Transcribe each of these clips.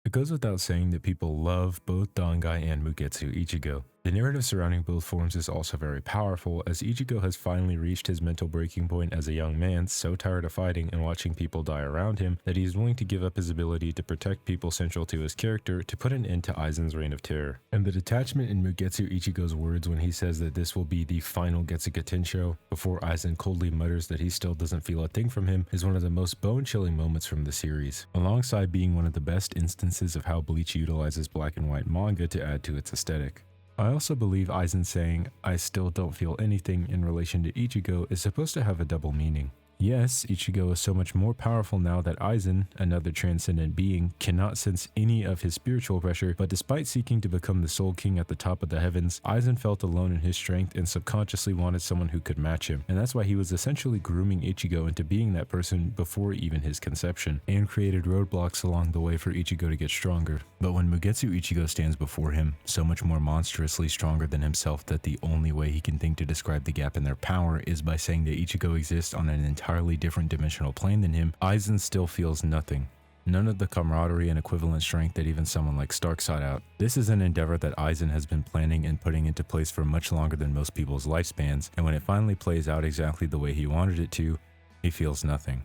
It goes without saying that people love both Dangai and Mugetsu Ichigo. The narrative surrounding both forms is also very powerful, as Ichigo has finally reached his mental breaking point as a young man, so tired of fighting and watching people die around him that he is willing to give up his ability to protect people central to his character to put an end to Aizen's reign of terror. And the detachment in Mugetsu Ichigo's words when he says that this will be the final Getsuga Tensho, before Aizen coldly mutters that he still doesn't feel a thing from him, is one of the most bone-chilling moments from the series, alongside being one of the best instances of how Bleach utilizes black and white manga to add to its aesthetic. I also believe Aizen saying, "I still don't feel anything" in relation to Ichigo is supposed to have a double meaning. Yes, Ichigo is so much more powerful now that Aizen, another transcendent being, cannot sense any of his spiritual pressure, but despite seeking to become the Soul King at the top of the heavens, Aizen felt alone in his strength and subconsciously wanted someone who could match him, and that's why he was essentially grooming Ichigo into being that person before even his conception, and created roadblocks along the way for Ichigo to get stronger. But when Mugetsu Ichigo stands before him, so much more monstrously stronger than himself that the only way he can think to describe the gap in their power is by saying that Ichigo exists on an entirely different dimensional plane than him, Aizen still feels nothing. None of the camaraderie and equivalent strength that even someone like Stark sought out. This is an endeavor that Aizen has been planning and putting into place for much longer than most people's lifespans, and when it finally plays out exactly the way he wanted it to, he feels nothing.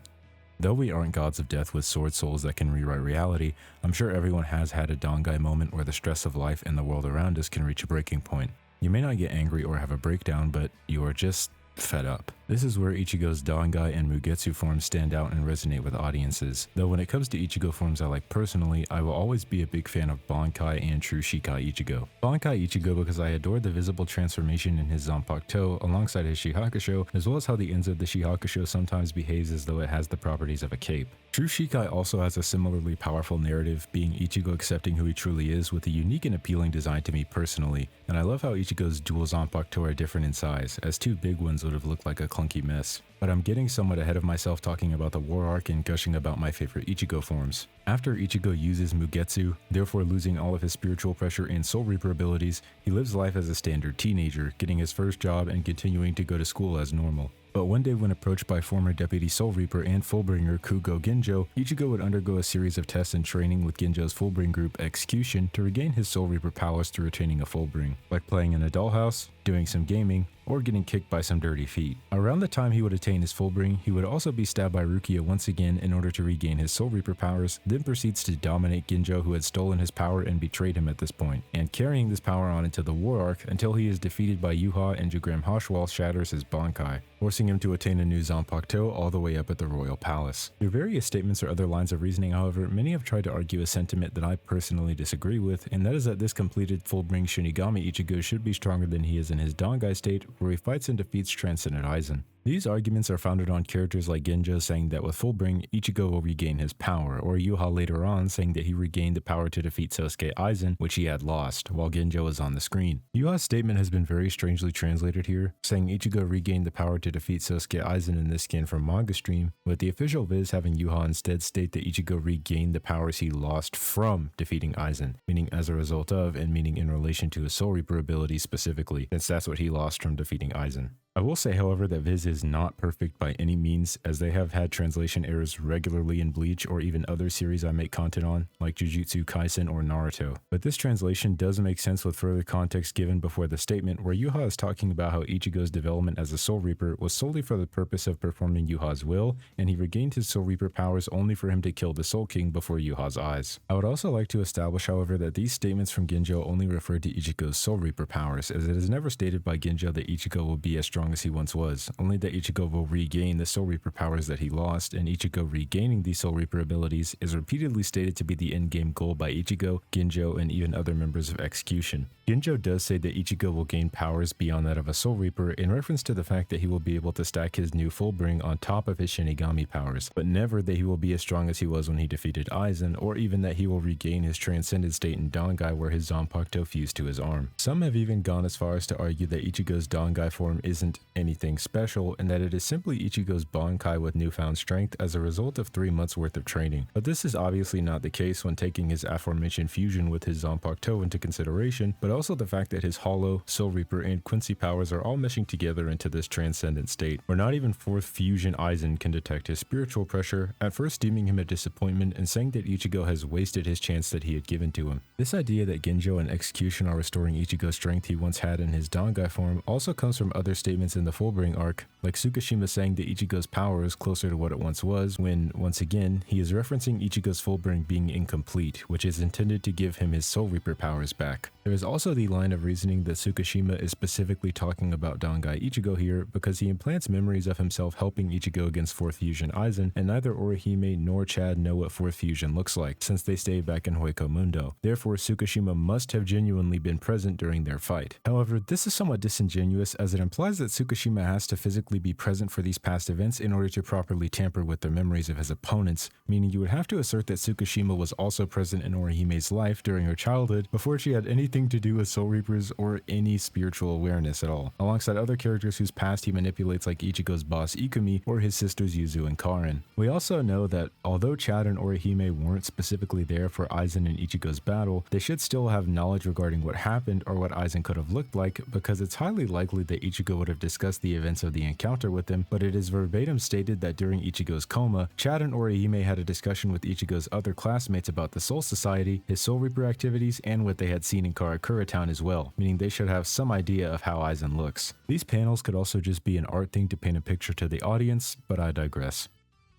Though we aren't gods of death with sword souls that can rewrite reality, I'm sure everyone has had a Dangai moment where the stress of life and the world around us can reach a breaking point. You may not get angry or have a breakdown, but you are just fed up. This is where Ichigo's Dangai and Mugetsu forms stand out and resonate with audiences. Though when it comes to Ichigo forms I like personally, I will always be a big fan of Bankai and True Shikai Ichigo. Bankai Ichigo because I adore the visible transformation in his Zanpakuto alongside his Shihakusho, as well as how the ends of the Shihakusho sometimes behaves as though it has the properties of a cape. True Shikai also has a similarly powerful narrative, being Ichigo accepting who he truly is with a unique and appealing design to me personally, and I love how Ichigo's dual Zanpakuto are different in size, as two big ones would have looked like a clunky mess. But I'm getting somewhat ahead of myself talking about the war arc and gushing about my favorite Ichigo forms. After Ichigo uses Mugetsu, therefore losing all of his spiritual pressure and Soul Reaper abilities, he lives life as a standard teenager, getting his first job and continuing to go to school as normal. But one day when approached by former Deputy Soul Reaper and Fullbringer Kugo Ginjo, Ichigo would undergo a series of tests and training with Ginjo's Fullbring group Execution to regain his Soul Reaper powers through attaining a Fullbring, like playing in a dollhouse, doing some gaming, or getting kicked by some dirty feet. Around the time he would attain his Fullbring, he would also be stabbed by Rukia once again in order to regain his Soul Reaper powers, then proceeds to dominate Ginjo, who had stolen his power and betrayed him at this point, and carrying this power on into the war arc until he is defeated by Yhwach and Jugram while shatters his Bankai, forcing him to attain a new Zanpakuto all the way up at the Royal Palace. Through various statements or other lines of reasoning, however, many have tried to argue a sentiment that I personally disagree with, and that is that this completed Fullbring Shinigami Ichigo should be stronger than he is in his Dangai state, where he fights and defeats Transcendent Aizen. These arguments are founded on characters like Ginjo saying that with Fullbring, Ichigo will regain his power, or Yhwach later on saying that he regained the power to defeat Sosuke Aizen, which he had lost, while Ginjo is on the screen. Yhwach's statement has been very strangely translated here, saying Ichigo regained the power to defeat Sosuke Aizen in this scan from Manga Stream, with the official viz having Yhwach instead state that Ichigo regained the powers he lost from defeating Aizen, meaning as a result of and meaning in relation to his Soul Reaper ability specifically, since that's what he lost from defeating Aizen. I will say, however, that Viz is not perfect by any means, as they have had translation errors regularly in Bleach or even other series I make content on, like Jujutsu Kaisen or Naruto. But this translation does make sense with further context given before the statement, where Yhwach is talking about how Ichigo's development as a Soul Reaper was solely for the purpose of performing Yhwach's will, and he regained his Soul Reaper powers only for him to kill the Soul King before Yhwach's eyes. I would also like to establish, however, that these statements from Ginjo only refer to Ichigo's Soul Reaper powers, as it is never stated by Ginjo that Ichigo will be as strong as he once was, only that Ichigo will regain the Soul Reaper powers that he lost, and Ichigo regaining these Soul Reaper abilities is repeatedly stated to be the endgame goal by Ichigo, Ginjo, and even other members of Execution. Ginjo does say that Ichigo will gain powers beyond that of a Soul Reaper in reference to the fact that he will be able to stack his new Fullbring on top of his Shinigami powers, but never that he will be as strong as he was when he defeated Aizen, or even that he will regain his transcended state in Dangai where his Zanpakuto fused to his arm. Some have even gone as far as to argue that Ichigo's Dangai form isn't isn't anything special and that it is simply Ichigo's Bankai with newfound strength as a result of 3 months worth of training. But this is obviously not the case when taking his aforementioned fusion with his Zanpakuto into consideration, but also the fact that his Hollow, Soul Reaper, and Quincy powers are all meshing together into this transcendent state, where not even 4th fusion Aizen can detect his spiritual pressure, at first deeming him a disappointment and saying that Ichigo has wasted his chance that he had given to him. This idea that Ginjo and Execution are restoring Ichigo's strength he once had in his Dangai form also comes from other statements in the Fullbring arc, like Tsukishima saying that Ichigo's power is closer to what it once was, when, once again, he is referencing Ichigo's Fullbring being incomplete, which is intended to give him his Soul Reaper powers back. There is also the line of reasoning that Tsukishima is specifically talking about Dangai Ichigo here because he implants memories of himself helping Ichigo against 4th fusion Aizen, and neither Orihime nor Chad know what 4th fusion looks like, since they stay back in Hueco Mundo. Therefore, Tsukishima must have genuinely been present during their fight. However, this is somewhat disingenuous as it implies that Tsukishima has to physically be present for these past events in order to properly tamper with the memories of his opponents, meaning you would have to assert that Tsukishima was also present in Orihime's life during her childhood before she had anything to do with Soul Reapers or any spiritual awareness at all, alongside other characters whose past he manipulates like Ichigo's boss Ikumi or his sisters Yuzu and Karin. We also know that although Chad and Orihime weren't specifically there for Aizen and Ichigo's battle, they should still have knowledge regarding what happened or what Aizen could have looked like, because it's highly likely that Ichigo would have discussed the events of the encounter with him, but it is verbatim stated that during Ichigo's coma, Chad and Orihime had a discussion with Ichigo's other classmates about the Soul Society, his Soul Reaper activities, and what they had seen in Karakura Town as well, meaning they should have some idea of how Aizen looks. These panels could also just be an art thing to paint a picture to the audience, but I digress.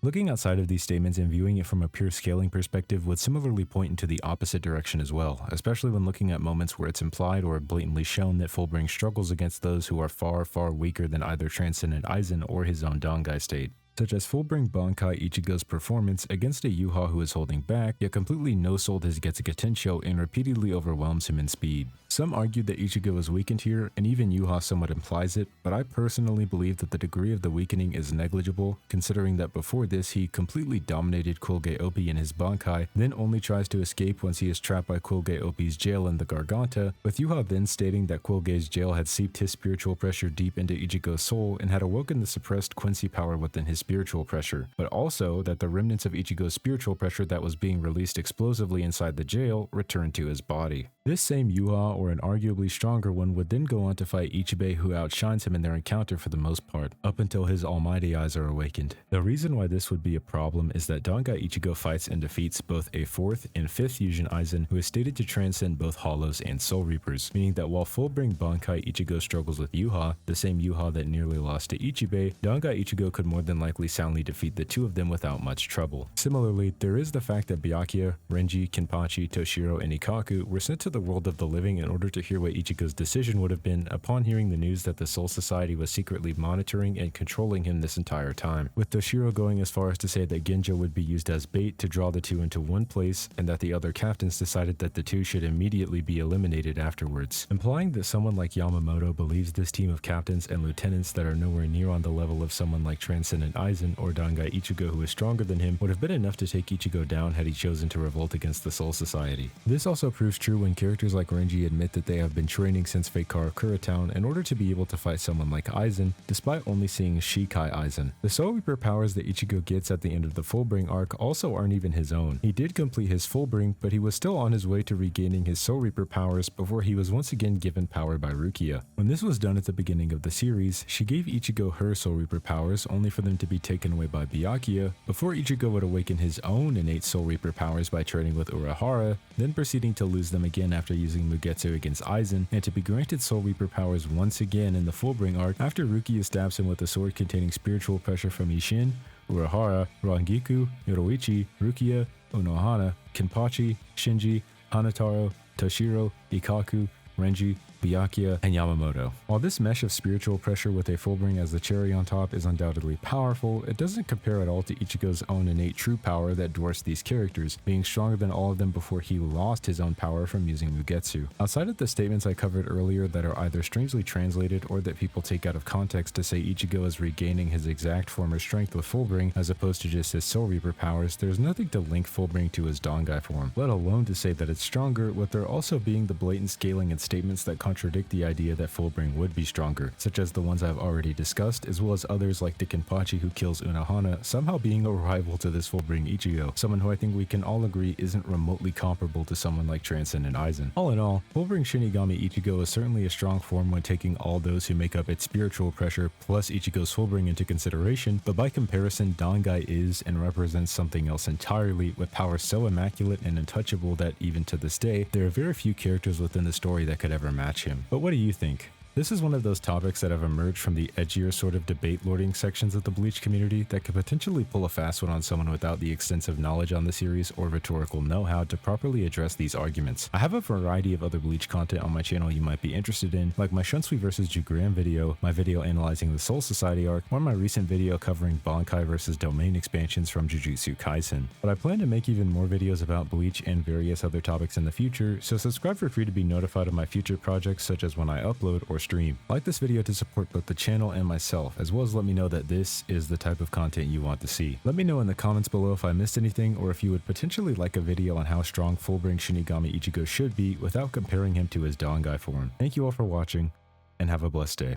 Looking outside of these statements and viewing it from a pure scaling perspective would similarly point into the opposite direction as well, especially when looking at moments where it's implied or blatantly shown that Fullbring struggles against those who are far, far weaker than either Transcendent Aizen or his own Dangai state, such as Fullbring Bankai Ichigo's performance against a Yhwach who is holding back, yet completely no-sold his Getsuga Tensho and repeatedly overwhelms him in speed. Some argued that Ichigo is weakened here, and even Yhwach somewhat implies it, but I personally believe that the degree of the weakening is negligible, considering that before this he completely dominated Quilge Opie in his Bankai, then only tries to escape once he is trapped by Quilge Opie's jail in the Garganta, with Yhwach then stating that Quilge's jail had seeped his spiritual pressure deep into Ichigo's soul and had awoken the suppressed Quincy power within his spiritual pressure, but also that the remnants of Ichigo's spiritual pressure that was being released explosively inside the jail returned to his body. This same Yhwach, or an arguably stronger one, would then go on to fight Ichibei, who outshines him in their encounter for the most part, up until his almighty eyes are awakened. The reason why this would be a problem is that Dangai Ichigo fights and defeats both a 4th and 5th fusion Aizen who is stated to transcend both Hollows and Soul Reapers, meaning that while Fullbring Bankai Ichigo struggles with Yhwach, the same Yhwach that nearly lost to Ichibei, Dangai Ichigo could more than likely soundly defeat the two of them without much trouble. Similarly, there is the fact that Byakuya, Renji, Kenpachi, Toshiro, and Ikaku were sent to the world of the living in order to hear what Ichigo's decision would have been upon hearing the news that the Soul Society was secretly monitoring and controlling him this entire time, with Toshiro going as far as to say that Ginjo would be used as bait to draw the two into one place, and that the other captains decided that the two should immediately be eliminated afterwards, implying that someone like Yamamoto believes this team of captains and lieutenants that are nowhere near on the level of someone like Transcendent Aizen or Dangai Ichigo who is stronger than him would have been enough to take Ichigo down had he chosen to revolt against the Soul Society. This also proves true when characters like Renji admit that they have been training since Fate Karakura Town in order to be able to fight someone like Aizen, despite only seeing Shikai Aizen. The Soul Reaper powers that Ichigo gets at the end of the Fullbring arc also aren't even his own. He did complete his Fullbring, but he was still on his way to regaining his Soul Reaper powers before he was once again given power by Rukia. When this was done at the beginning of the series, she gave Ichigo her Soul Reaper powers only for them to be taken away by Byakuya, before Ichigo would awaken his own innate Soul Reaper powers by training with Urahara, then proceeding to lose them again after using Mugetsu against Aizen, and to be granted Soul Reaper powers once again in the Fullbring arc after Rukia stabs him with a sword containing spiritual pressure from Isshin, Urahara, Rangiku, Yoroichi, Rukia, Unohana, Kenpachi, Shinji, Hanataro, Toshiro, Ikaku, Renji, Byakuya, and Yamamoto. While this mesh of spiritual pressure with a Fullbring as the cherry on top is undoubtedly powerful, it doesn't compare at all to Ichigo's own innate true power that dwarfs these characters, being stronger than all of them before he lost his own power from using Mugetsu. Outside of the statements I covered earlier that are either strangely translated or that people take out of context to say Ichigo is regaining his exact former strength with Fullbring as opposed to just his Soul Reaper powers, there's nothing to link Fullbring to his Dangai form, let alone to say that it's stronger, with there also being the blatant scaling and statements that contradict contradict the idea that Fullbring would be stronger, such as the ones I've already discussed, as well as others like the Kenpachi who kills Unohana somehow being a rival to this Fullbring Ichigo, someone who I think we can all agree isn't remotely comparable to someone like Transcendent Aizen. All in all, Fullbring Shinigami Ichigo is certainly a strong form when taking all those who make up its spiritual pressure plus Ichigo's Fullbring into consideration, but by comparison, Dangai is and represents something else entirely, with power so immaculate and untouchable that even to this day, there are very few characters within the story that could ever match him. But what do you think? This is one of those topics that have emerged from the edgier sort of debate-lording sections of the Bleach community that could potentially pull a fast one on someone without the extensive knowledge on the series or rhetorical know-how to properly address these arguments. I have a variety of other Bleach content on my channel you might be interested in, like my Shunsui vs Jugram video, my video analyzing the Soul Society arc, or my recent video covering Bankai vs Domain expansions from Jujutsu Kaisen. But I plan to make even more videos about Bleach and various other topics in the future, so subscribe for free to be notified of my future projects such as when I upload or stream. Like this video to support both the channel and myself, as well as let me know that this is the type of content you want to see. Let me know in the comments below if I missed anything or if you would potentially like a video on how strong Fullbring Shinigami Ichigo should be without comparing him to his Dangai form. Thank you all for watching, and have a blessed day.